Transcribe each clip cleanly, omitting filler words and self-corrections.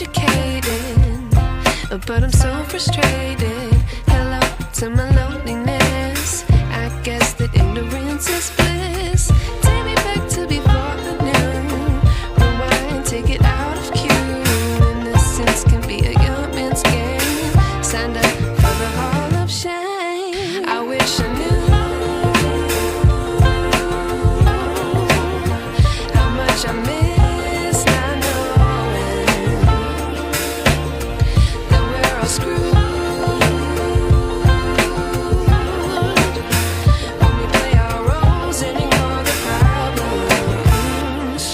educated, but I'm so frustrated. Hello to my loneliness. I guess that ignorance is bliss. Take me back to before I knew. Rewind, take it out of cue. Innocence can be a young man's game. Signed up for the hall of shame. I wish I knew how much I miss not knowing that we're all screwed when we play our roles and ignore the problems.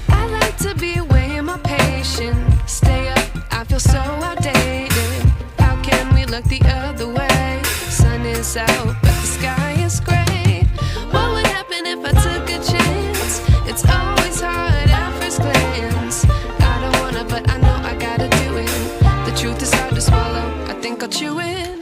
I like to be away in my patience. Stay up, I feel so outdated. How can we look the other way? Sun is out, but the sky is gray. What would happen if I took a chance? It's always hard at first glance. I don't wanna, but I know I gotta do it. The truth is hard to swallow, I think I'll chew it.